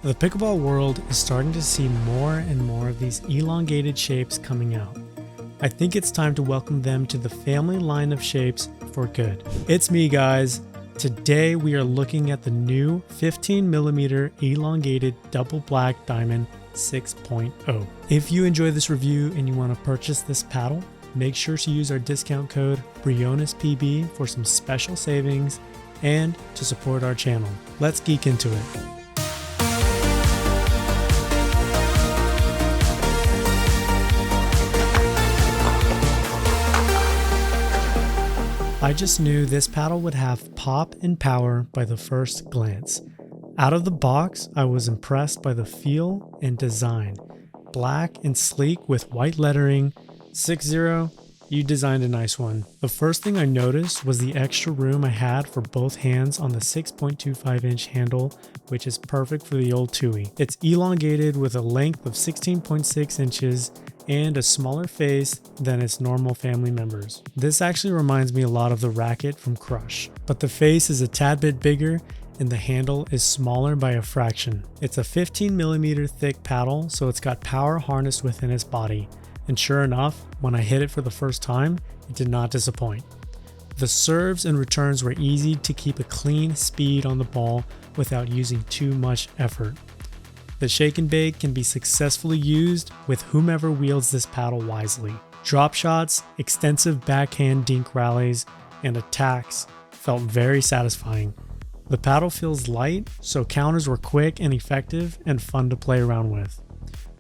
The pickleball world is starting to see more and more of these elongated shapes coming out. I think it's time to welcome them to the family line of shapes for good. It's me, guys. Today we are looking at the new 15mm elongated double black diamond 6.0. If you enjoy this review and you want to purchase this paddle, make sure to use our discount code BrionesPB for some special savings and to support our channel. Let's geek into it. I just knew this paddle would have pop and power by the first glance. Out of the box, I was impressed by the feel and design. Black and sleek with white lettering. 6-0, you designed a nice one. The first thing I noticed was the extra room I had for both hands on the 6.25-inch handle, which is perfect for the old Tui. It's elongated with a length of 16.6 inches and a smaller face than its normal family members. This actually reminds me a lot of the racket from Crush, but the face is a tad bit bigger and the handle is smaller by a fraction. It's a 15mm thick paddle, so it's got power harnessed within its body. And sure enough, when I hit it for the first time, it did not disappoint. The serves and returns were easy to keep a clean speed on the ball without using too much effort. The shake and bake can be successfully used with whomever wields this paddle wisely. Drop shots, extensive backhand dink rallies, and attacks felt very satisfying. The paddle feels light, so counters were quick and effective and fun to play around with.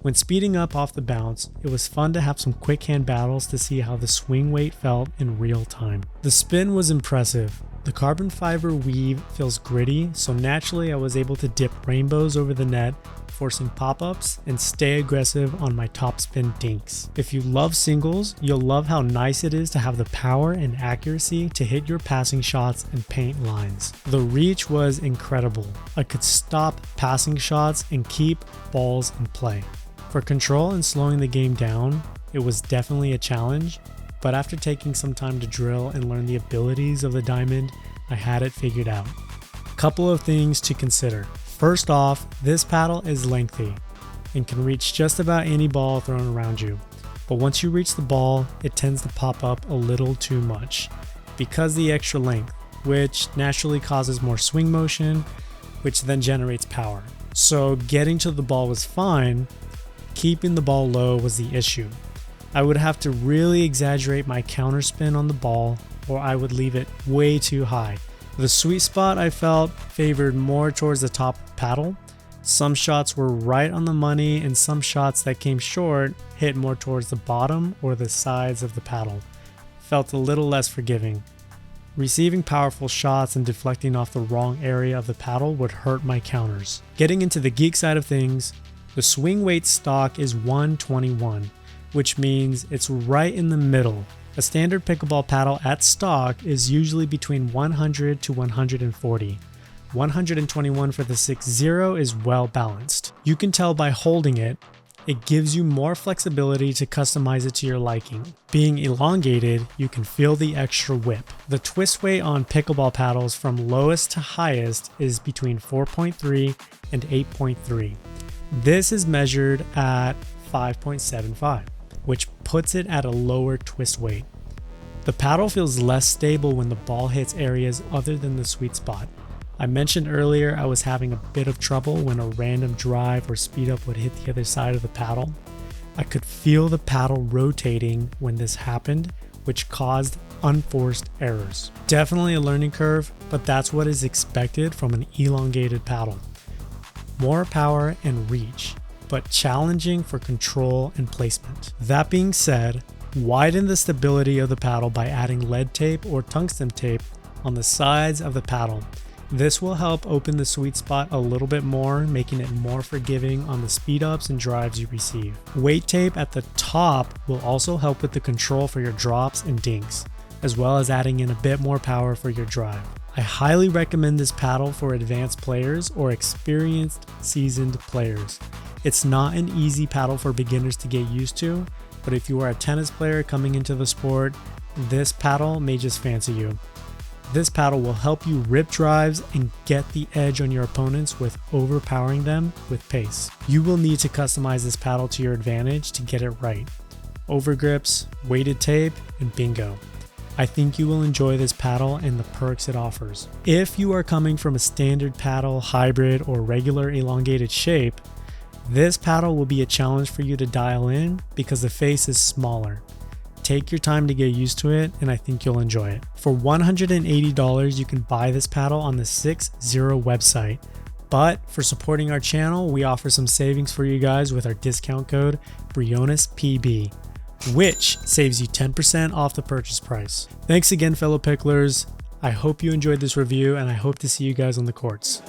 When speeding up off the bounce, it was fun to have some quick hand battles to see how the swing weight felt in real time. The spin was impressive. The carbon fiber weave feels gritty, so naturally I was able to dip rainbows over the net, forcing pop-ups and stay aggressive on my topspin dinks. If you love singles, you'll love how nice it is to have the power and accuracy to hit your passing shots and paint lines. The reach was incredible. I could stop passing shots and keep balls in play. For control and slowing the game down, it was definitely a challenge, but after taking some time to drill and learn the abilities of the diamond, I had it figured out. A couple of things to consider. First off, this paddle is lengthy and can reach just about any ball thrown around you, but once you reach the ball, it tends to pop up a little too much because of the extra length, which naturally causes more swing motion, which then generates power. So getting to the ball was fine, keeping the ball low was the issue. I would have to really exaggerate my counter spin on the ball, or I would leave it way too high. The sweet spot I felt favored more towards the top paddle. Some shots were right on the money and some shots that came short hit more towards the bottom or the sides of the paddle. Felt a little less forgiving. Receiving powerful shots and deflecting off the wrong area of the paddle would hurt my counters. Getting into the geek side of things, the swing weight stock is 121, which means it's right in the middle. A standard pickleball paddle at stock is usually between 100 to 140. 121 for the 6-0 is well balanced. You can tell by holding it, it gives you more flexibility to customize it to your liking. Being elongated, you can feel the extra whip. The twist weight on pickleball paddles from lowest to highest is between 4.3 and 8.3. This is measured at 5.75. which puts it at a lower twist weight. The paddle feels less stable when the ball hits areas other than the sweet spot. I mentioned earlier I was having a bit of trouble when a random drive or speed up would hit the other side of the paddle. I could feel the paddle rotating when this happened, which caused unforced errors. Definitely a learning curve, but that's what is expected from an elongated paddle. More power and reach, but challenging for control and placement. That being said, widen the stability of the paddle by adding lead tape or tungsten tape on the sides of the paddle. This will help open the sweet spot a little bit more, making it more forgiving on the speed ups and drives you receive. Weight tape at the top will also help with the control for your drops and dinks, as well as adding in a bit more power for your drive. I highly recommend this paddle for advanced players or experienced seasoned players. It's not an easy paddle for beginners to get used to, but if you are a tennis player coming into the sport, this paddle may just fancy you. This paddle will help you rip drives and get the edge on your opponents with overpowering them with pace. You will need to customize this paddle to your advantage to get it right. Overgrips, weighted tape, and bingo. I think you will enjoy this paddle and the perks it offers. If you are coming from a standard paddle, hybrid, or regular elongated shape, this paddle will be a challenge for you to dial in because the face is smaller. Take your time to get used to it, and I think you'll enjoy it. For $180, you can buy this paddle on the 6-0 website. But for supporting our channel, we offer some savings for you guys with our discount code BrionesPB, which saves you 10% off the purchase price. Thanks again, fellow picklers. I hope you enjoyed this review, and I hope to see you guys on the courts.